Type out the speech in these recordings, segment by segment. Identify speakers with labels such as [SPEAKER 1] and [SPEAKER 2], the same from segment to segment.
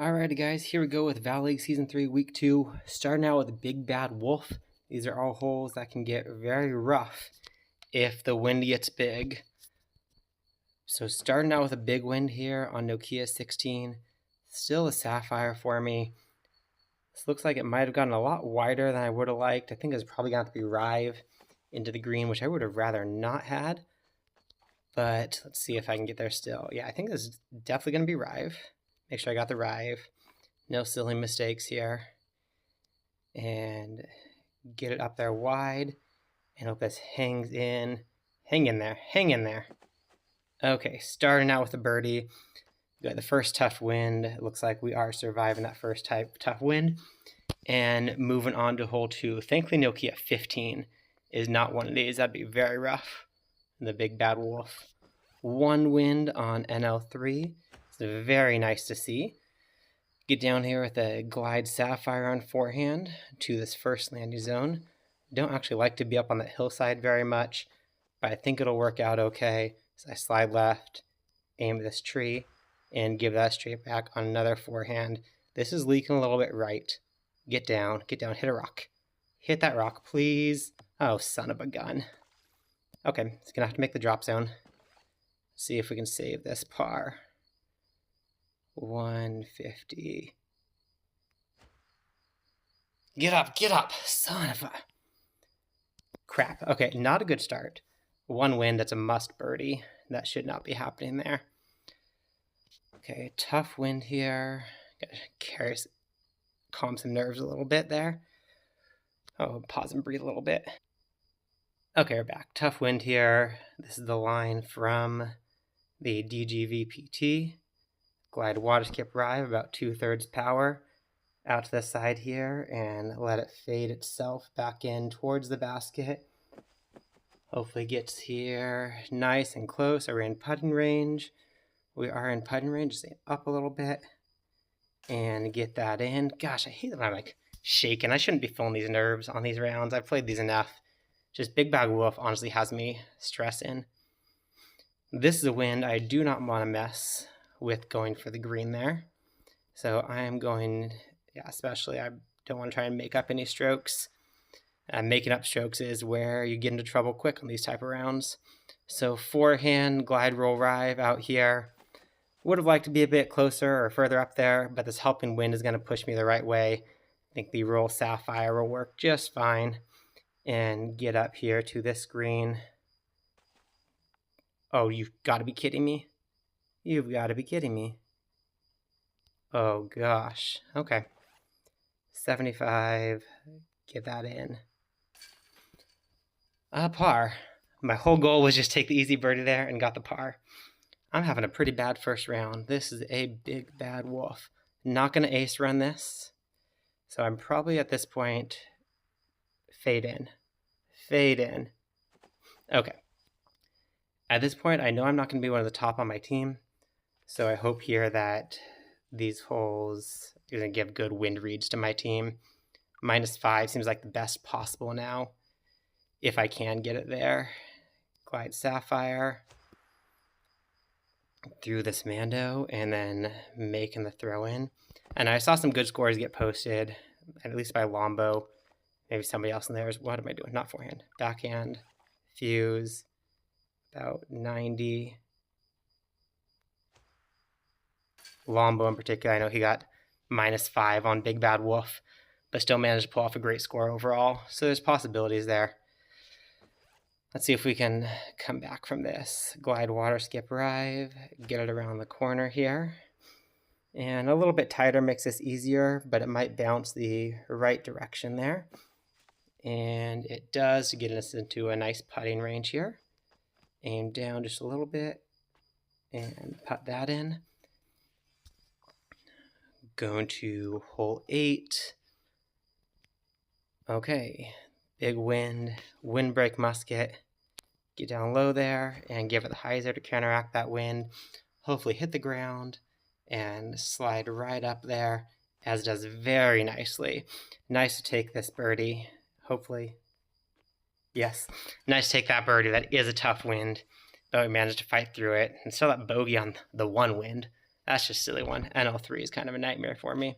[SPEAKER 1] Alrighty guys, here we go with Valleague Season 3, Week 2. Starting out with Big Bad Wolf. These are all holes that can get very rough if the wind gets big. So starting out with a big wind here on Nokia 16. Still a sapphire for me. This looks like it might have gotten a lot wider than I would have liked. I think it's probably going to have to be Rive into the green, which I would have rather not had. But let's see if I can get there still. Yeah, I think this is definitely going to be Rive. Make sure I got the Rive. No silly mistakes here. And get it up there wide. And hope this hangs in. Hang in there. Hang in there. Okay, starting out with a birdie. We got the first tough wind. It looks like we are surviving that first tough wind. And moving on to hole 2. Thankfully, Nokia 15 is not one of these. That'd be very rough. The Big Bad Wolf. One wind on NL3. It's very nice to see. Get down here with a Glide Sapphire on forehand to this first landing zone. Don't actually like to be up on that hillside very much, but I think it'll work out okay. So I slide left, aim this tree, and give that straight back on another forehand. This is leaking a little bit right. Get down, hit a rock. Hit that rock, please. Oh, son of a gun. Okay, it's gonna have to make the drop zone. See if we can save this par. 150. Get up, son of a... Crap. Okay, not a good start. One wind, that's a must birdie. That should not be happening there. Okay, tough wind here. Gotta calm some nerves a little bit there. Oh, pause and breathe a little bit. Okay, we're back. Tough wind here. This is the line from the DGVPT. Glide water skip Rive, about 2/3 power. Out to the side here and let it fade itself back in towards the basket. Hopefully gets here nice and close. Are we in putting range? We are in putting range. Just up a little bit and get that in. Gosh, I hate that I'm like shaking. I shouldn't be feeling these nerves on these rounds. I've played these enough. Just Big Bad Wolf honestly has me stressing. This is a wind I do not want to mess with going for the green there. So I am going, especially I don't want to try and make up any strokes. Making up strokes is where you get into trouble quick on these type of rounds. So forehand, glide roll Rive out here. Would have liked to be a bit closer or further up there, but this helping wind is going to push me the right way. I think the roll Sapphire will work just fine. And get up here to this green. Oh, you've got to be kidding me. You've got to be kidding me. Oh, gosh. Okay. 75. Get that in. Par. My whole goal was just take the easy birdie there and got the par. I'm having a pretty bad first round. This is a Big Bad Wolf. Not going to ace run this. So I'm probably at this point fade in. Fade in. Okay. At this point, I know I'm not going to be one of the top on my team. So I hope here that these holes are going to give good wind reads to my team. -5 seems like the best possible now. If I can get it there. Glide Sapphire. Through this Mando. And then making the throw in. And I saw some good scores get posted. At least by Lombo. Maybe somebody else in there. What am I doing? Not forehand. Backhand. Fuse. About 90. Lombo in particular, I know he got -5 on Big Bad Wolf, but still managed to pull off a great score overall. So there's possibilities there. Let's see if we can come back from this. Glide water skip Rive, get it around the corner here. And a little bit tighter makes this easier, but it might bounce the right direction there. And it does to get us into a nice putting range here. Aim down just a little bit and putt that in. Going to hole 8. Okay, big wind, windbreak musket. Get down low there and give it the hyzer to counteract that wind. Hopefully hit the ground and slide right up there, as does very nicely. Nice to take this birdie, hopefully. Yes, nice to take that birdie. That is a tough wind, but we managed to fight through it. And still that bogey on the one wind. That's just a silly one. NL3 is kind of a nightmare for me.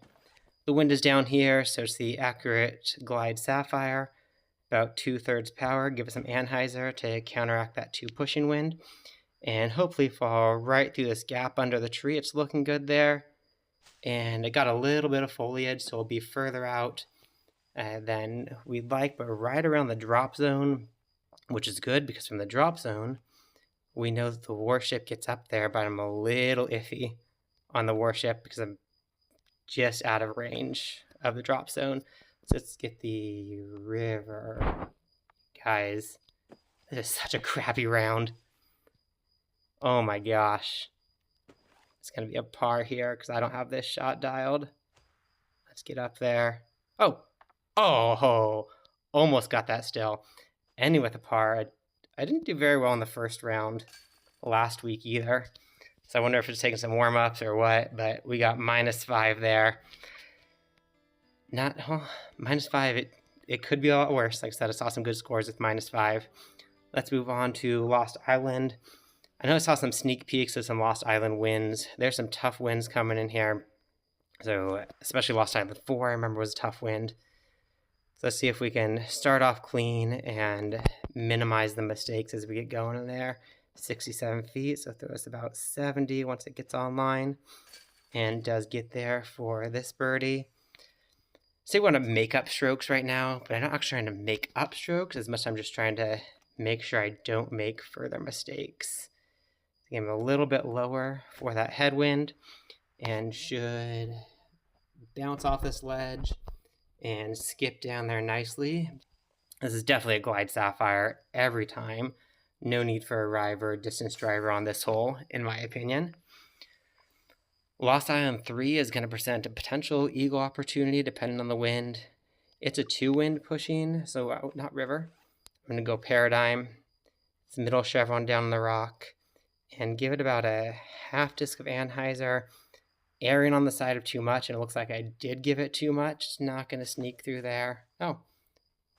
[SPEAKER 1] The wind is down here, so it's the accurate glide sapphire, about 2/3 power. Give it some anhyzer to counteract that 2 pushing wind, and hopefully fall right through this gap under the tree. It's looking good there, and it got a little bit of foliage, so it'll be further out than we'd like, but right around the drop zone, which is good because from the drop zone, we know that the warship gets up there, but I'm a little iffy on the warship because I'm just out of range of the drop zone. So let's get the river. Guys, this is such a crappy round. Oh my gosh. It's going to be a par here because I don't have this shot dialed. Let's get up there. Oh, almost got that still. Ending with a par. I didn't do very well in the first round last week either. So I wonder if it's taking some warm-ups or what, but we got -5 there. -5, it could be a lot worse. Like I said, I saw some good scores with -5. Let's move on to Lost Island. I know I saw some sneak peeks of some Lost Island wins. There's some tough wins coming in here. So especially Lost Island 4, I remember was a tough wind. So let's see if we can start off clean and minimize the mistakes as we get going in there. 67 feet, so throw us about 70 once it gets online. And does get there for this birdie. So I want to make up strokes right now, but I'm not actually trying to make up strokes as much as I'm just trying to make sure I don't make further mistakes. Again, a little bit lower for that headwind and should bounce off this ledge and skip down there nicely. This is definitely a glide sapphire every time. No need for a river or distance driver on this hole, in my opinion. Lost Island 3 is going to present a potential eagle opportunity depending on the wind. It's a 2-wind pushing, so not river. I'm going to go paradigm. It's middle chevron down the rock. And give it about a half disc of anhyzer. Airing on the side of too much, and it looks like I did give it too much. It's not going to sneak through there. Oh,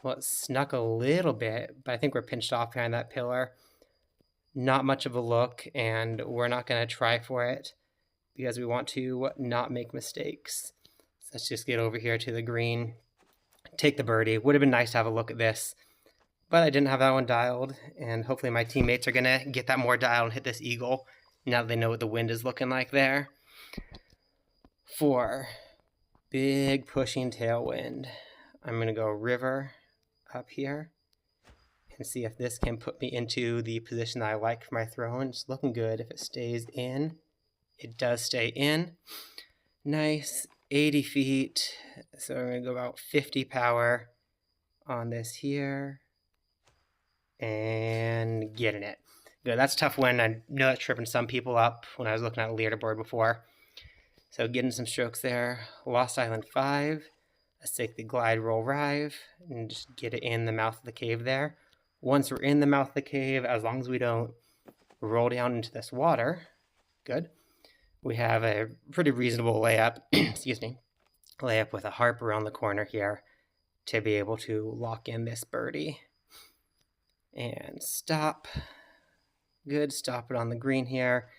[SPEAKER 1] well, it snuck a little bit, but I think we're pinched off behind that pillar. Not much of a look, and we're not going to try for it because we want to not make mistakes. So let's just get over here to the green, take the birdie. Would have been nice to have a look at this, but I didn't have that one dialed, and hopefully my teammates are going to get that more dialed and hit this eagle now that they know what the wind is looking like there. 4, big pushing tailwind. I'm going to go river up here and see if this can put me into the position that I like for my throw. And it's looking good. If it stays in, it does stay in. Nice, 80 feet. So I'm going to go about 50 power on this here and getting it. Good, that's a tough win. I know that's tripping some people up when I was looking at the leaderboard before. So getting some strokes there. Lost Island 5. Let's take the glide roll rive and just get it in the mouth of the cave there. Once we're in the mouth of the cave, as long as we don't roll down into this water, good. We have a pretty reasonable layup, excuse me, layup with a harp around the corner here to be able to lock in this birdie. And stop. Good, stop it on the green here.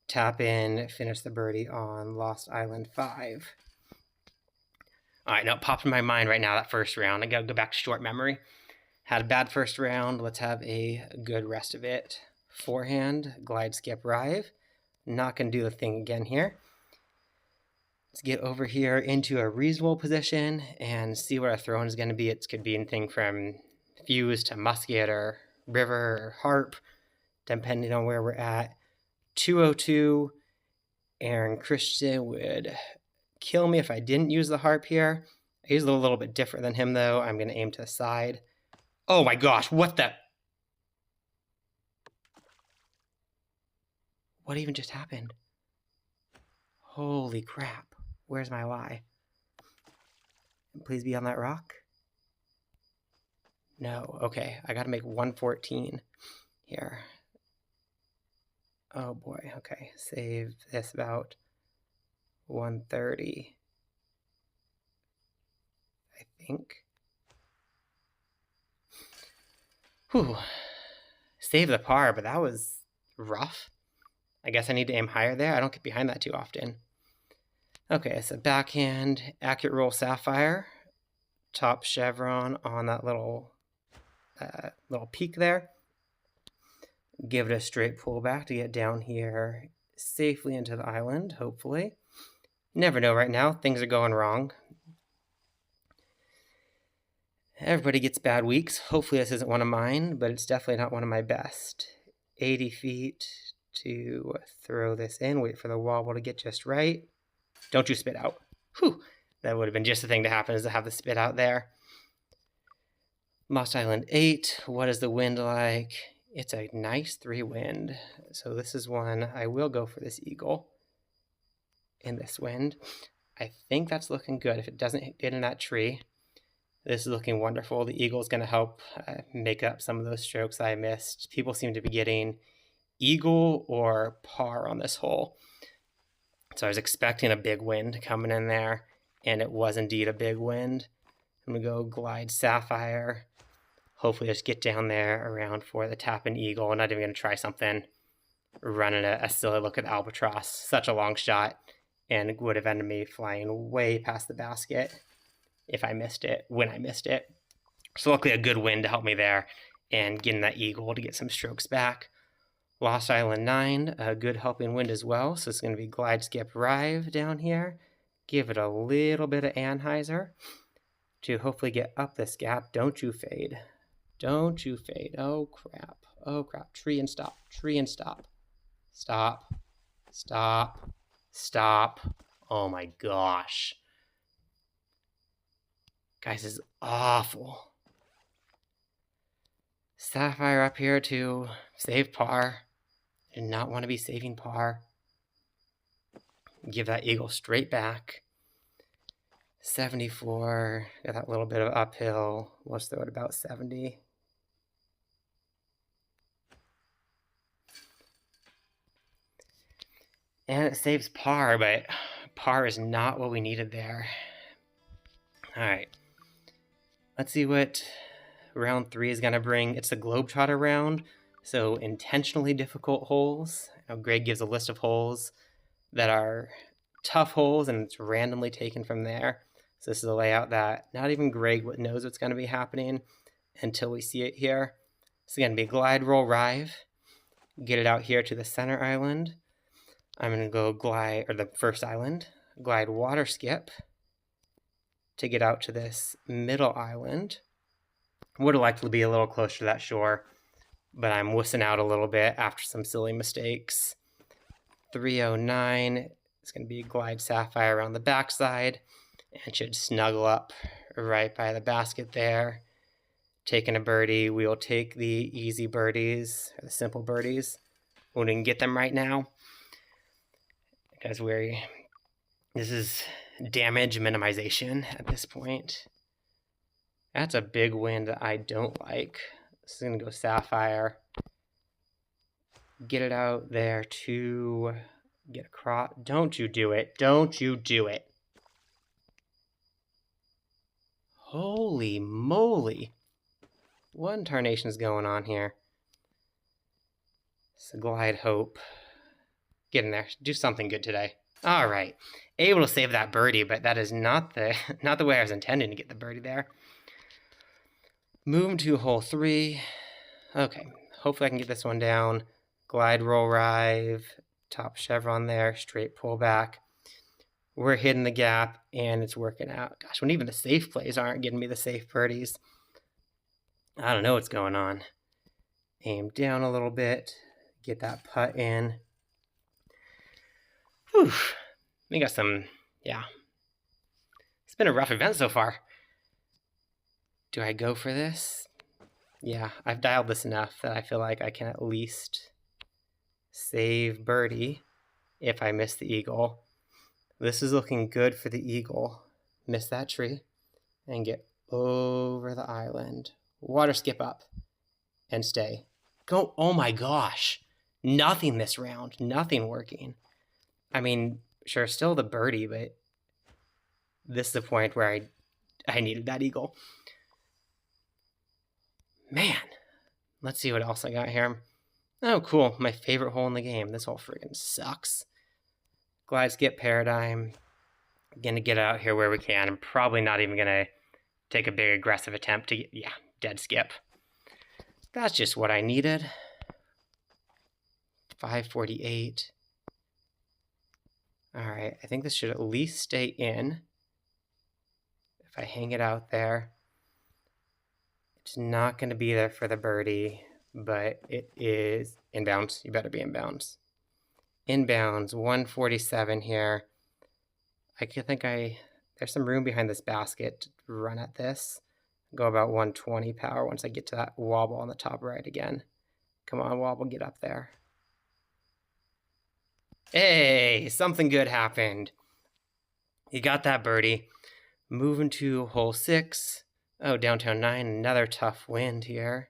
[SPEAKER 1] Tap in, finish the birdie on Lost Island 5. All right, now it popped in my mind right now, that first round. I got to go back to short memory. Had a bad first round. Let's have a good rest of it. Forehand, glide, skip, rive. Not going to do the thing again here. Let's get over here into a reasonable position and see what our throwing is going to be. It could be anything from fuse to musket or river or harp, depending on where we're at. 202, Aaron Christian would kill me if I didn't use the harp here. I used it a little bit different than him, though. I'm going to aim to the side. Oh my gosh, what the? What even just happened? Holy crap. Where's my lie? Please be on that rock. No, okay. I got to make 114 here. Oh boy, okay. Save this about 130. I think. Whew. Save the par, but that was rough. I guess I need to aim higher there. I don't get behind that too often. Okay, so backhand, accurate roll sapphire, top chevron on that little peak there. Give it a straight pullback to get down here safely into the island, hopefully. You never know right now. Things are going wrong. Everybody gets bad weeks. Hopefully this isn't one of mine, but it's definitely not one of my best. 80 feet to throw this in. Wait for the wobble to get just right. Don't you spit out. Whew. That would have been just the thing to happen, is to have the spit out there. Moss Island 8. What is the wind like? It's a nice 3 wind. So this is one I will go for this eagle in this wind. I think that's looking good. If it doesn't get in that tree, this is looking wonderful. The eagle is going to help make up some of those strokes I missed. People seem to be getting eagle or par on this hole. So I was expecting a big wind coming in there, and it was indeed a big wind. I'm going to go glide sapphire. Hopefully just get down there around for the tap and eagle. I'm not even going to try something running a silly look at the albatross. Such a long shot, and it would have ended me flying way past the basket if I missed it, when I missed it. So luckily a good wind to help me there and getting that eagle to get some strokes back. Lost Island 9, a good helping wind as well. So it's going to be glide, skip, rive down here. Give it a little bit of Anheuser to hopefully get up this gap. Don't you fade. Don't you fade. Oh, crap. Oh, crap. Tree and stop. Tree and stop. Stop. Stop. Stop. Oh, my gosh. Guys, this is awful. Sapphire up here to save par. Did not want to be saving par. Give that eagle straight back. 74. Got that little bit of uphill. Let's throw it about 70. And it saves par, but par is not what we needed there. All right. Let's see what round 3 is going to bring. It's a Globetrotter round, so intentionally difficult holes. Now, Greg gives a list of holes that are tough holes, and it's randomly taken from there. So this is a layout that not even Greg knows what's going to be happening until we see it here. It's going to be glide, roll, rive. Get it out here to the center island. I'm going to go glide, or the first island, glide, water skip to get out to this middle island. Would have liked to be a little closer to that shore, but I'm wussing out a little bit after some silly mistakes. 309 is going to be glide sapphire around the backside and should snuggle up right by the basket there. Taking a birdie. We will take the easy birdies, or the simple birdies. We didn't get them right now because this is damage minimization at this point. That's a big wind that I don't like. This is going to go sapphire. Get it out there to get across. Don't you do it. Don't you do it. Holy moly. What in tarnation is going on here? So glide, hope. Get in there. Do something good today. All right. Able to save that birdie, but that is not the way I was intending to get the birdie there. Move to hole 3. Okay. Hopefully I can get this one down. Glide, roll, rive. Top chevron there. Straight pull back. We're hitting the gap, and it's working out. Gosh, when even the safe plays aren't getting me the safe birdies. I don't know what's going on. Aim down a little bit. Get that putt in. Whew. We got some, yeah. It's been a rough event so far. Do I go for this? Yeah, I've dialed this enough that I feel like I can at least save birdie if I miss the eagle. This is looking good for the eagle. Miss that tree and get over the island. Water skip up and stay. Go. Oh my gosh. Nothing this round. Nothing working. I mean, sure, still the birdie, but this is the point where I needed that eagle. Man, let's see what else I got here. Oh, cool. My favorite hole in the game. This hole friggin' sucks. Glide skip paradigm. Gonna get out here where we can. I'm probably not even gonna take a big aggressive attempt to get, yeah, dead skip. That's just what I needed. 548. All right, I think this should at least stay in. If I hang it out there, it's not going to be there for the birdie, but it is inbounds. You better be inbounds. Inbounds, 147 here. There's some room behind this basket to run at this. Go about 120 power once I get to that wobble on the top right again. Come on, wobble, get up there. Hey, something good happened. You got that birdie. Moving to hole 6. Oh, downtown 9, another tough wind here.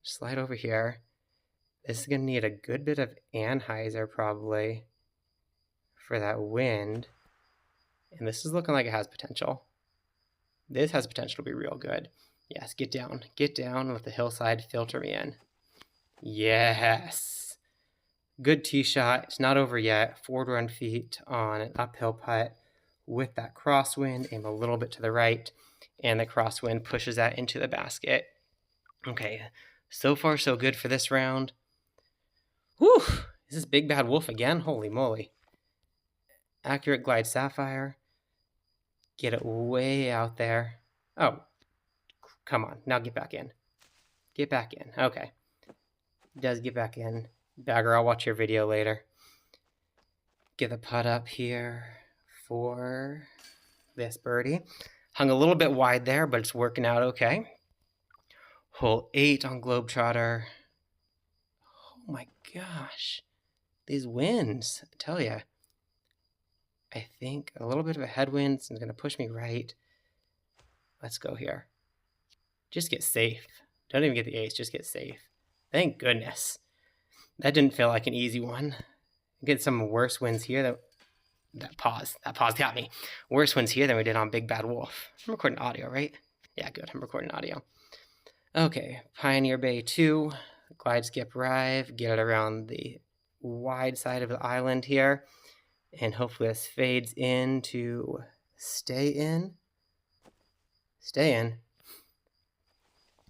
[SPEAKER 1] Slide over here. This is going to need a good bit of anhyzer probably for that wind. And this is looking like it has potential. This has potential to be real good. Yes, get down. Get down, let the hillside filter me in. Yes. Good tee shot. It's not over yet. Forward run feet on an uphill putt with that crosswind. Aim a little bit to the right. And the crosswind pushes that into the basket. Okay, so far so good for this round. Whew, is this Big Bad Wolf again? Holy moly. Accurate glide sapphire. Get it way out there. Oh, come on, now get back in. Get back in, okay. It does get back in. Bagger, I'll watch your video later. Get the putt up here for this birdie. Hung a little bit wide there, but it's working out okay. Hole 8 on Globetrotter. Oh my gosh. These winds, I tell ya. I think a little bit of a headwind is going to push me right. Let's go here. Just get safe. Don't even get the ace, just get safe. Thank goodness. That didn't feel like an easy one. Get some worse winds here. That pause got me. Worse winds here than we did on Big Bad Wolf. I'm recording audio, right? Yeah, good. I'm recording audio. Okay, Pioneer Bay 2. Glide skip rive. Get it around the wide side of the island here. And hopefully this fades in to stay in. Stay in.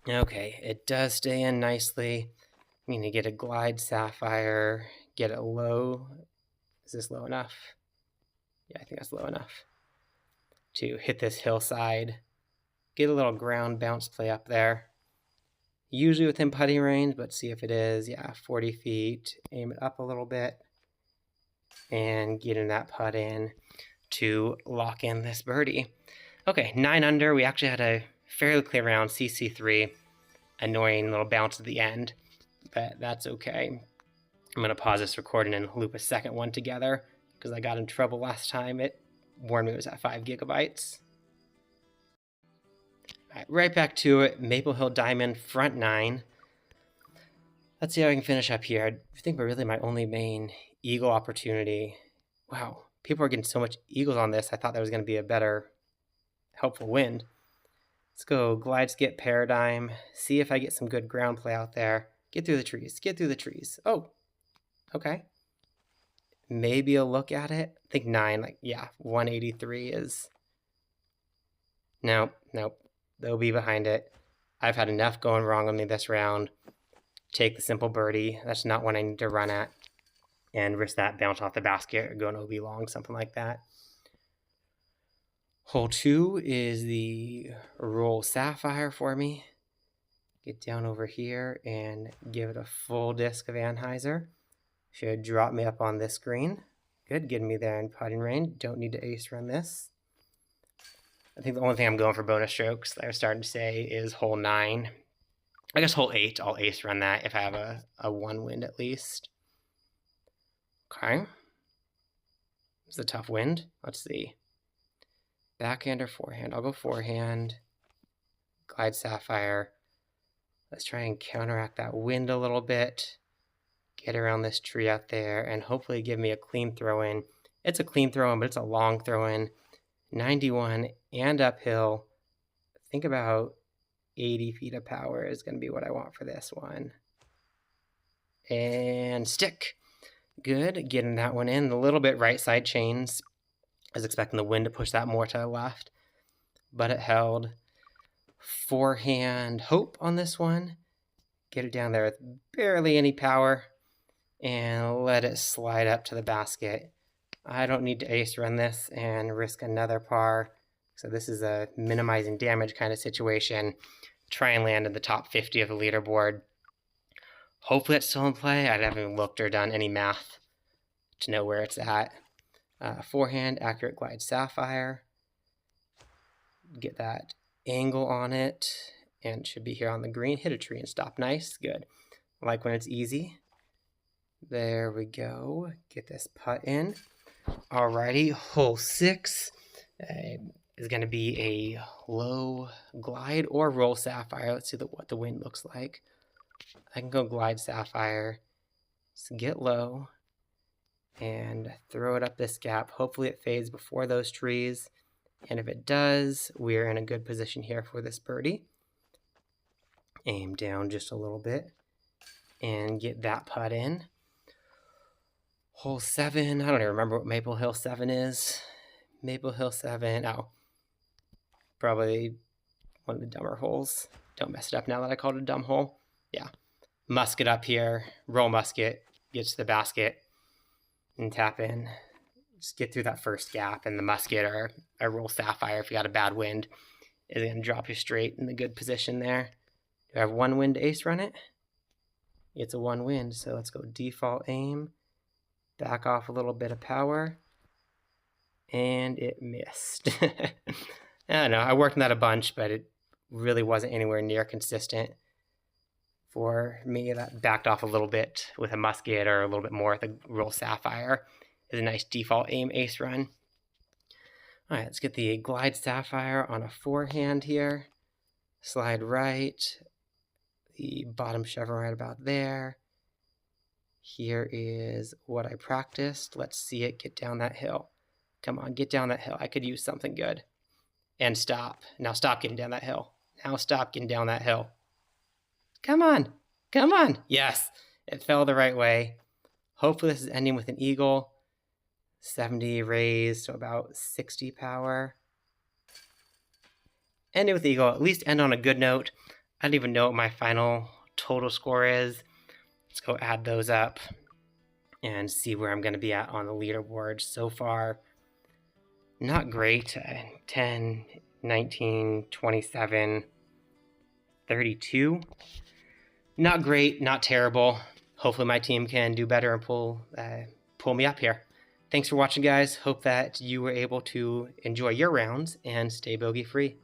[SPEAKER 1] Okay, it does stay in nicely. I'm going to get a glide sapphire, get it low. Is this low enough? Yeah, I think that's low enough to hit this hillside. Get a little ground bounce play up there. Usually within putting range, but see if it is. Yeah, 40 feet. Aim it up a little bit. And getting that putt in to lock in this birdie. Okay, 9 under. We actually had a fairly clear round, CC3. Annoying little bounce at the end, but that's okay. I'm going to pause this recording and loop a second one together because I got in trouble last time. It warned me it was at 5 gigabytes. All right back to it. Maple Hill Diamond, front 9. Let's see how I can finish up here. I think we're really my only main eagle opportunity. Wow, people are getting so much eagles on this. I thought there was going to be a better, helpful wind. Let's go glide skip paradigm. See if I get some good ground play out there. Get through the trees. Get through the trees. Oh, okay. Maybe a look at it. I think 9, like, yeah, 183 is... Nope. They'll be behind it. I've had enough going wrong on me this round. Take the simple birdie. That's not one I need to run at. And risk that bounce off the basket or go an OB long, something like that. Hole 2 is the roll sapphire for me. Get down over here and give it a full disc of anhyzer. Should drop me up on this green. Good, getting me there in putting range. Don't need to ace run this. I think the only thing I'm going for bonus strokes that I was starting to say is hole 9. I guess hole 8, I'll ace run that if I have a 1 wind at least. Okay. It's a tough wind. Let's see. Backhand or forehand? I'll go forehand. Glide sapphire. Let's try and counteract that wind a little bit. Get around this tree out there and hopefully give me a clean throw in. It's a clean throw in, but it's a long throw in. 91 and uphill. Think about 80 feet of power is going to be what I want for this one. and stick. Good, getting that one in. A little bit right side chains. I was expecting the wind to push that more to the left, but it held. Forehand hope on this one. Get it down there with barely any power and let it slide up to the basket. I don't need to ace run this and risk another par. So this is a minimizing damage kind of situation. Try and land in the top 50 of the leaderboard. Hopefully it's still in play. I haven't even looked or done any math to know where it's at. Forehand, accurate glide sapphire. Get that angle on it, and it should be here on the green. Hit a tree and stop. Nice, good. I like when it's easy. There we go. Get this putt in. Alrighty, hole 6 is going to be a low glide or roll sapphire. Let's see what the wind looks like. I can go glide sapphire. So get low and throw it up this gap. Hopefully it fades before those trees. And if it does, we're in a good position here for this birdie. Aim down just a little bit and get that putt in. Hole 7, I don't even remember what Maple Hill 7 is. Maple Hill 7, oh, probably one of the dumber holes. Don't mess it up now that I called it a dumb hole. Yeah, musket up here, roll musket, get to the basket, and tap in. Just get through that first gap, and the musket or a roll sapphire, if you got a bad wind, is going to drop you straight in the good position there. Do I have one wind to ace run it? It's a one wind, so let's go default aim, back off a little bit of power, and it missed. I don't know, I worked on that a bunch, but it really wasn't anywhere near consistent. For me, that backed off a little bit with a musket or a little bit more with a roll sapphire. Is a nice default aim ace run. All right, let's get the glide sapphire on a forehand here. Slide right, the bottom chevron right about there. Here is what I practiced. Let's see it get down that hill. Come on, get down that hill. I could use something good. And stop. Now stop getting down that hill. Now stop getting down that hill. Come on, come on. Yes, it fell the right way. Hopefully this is ending with an eagle. 70 raised to about 60 power. Ending with eagle, at least end on a good note. I don't even know what my final total score is. Let's go add those up and see where I'm going to be at on the leaderboard. So far, not great. 10, 19, 27, 32. Not great, not terrible. Hopefully my team can do better and pull me up here. Thanks for watching, guys. Hope that you were able to enjoy your rounds and stay bogey free.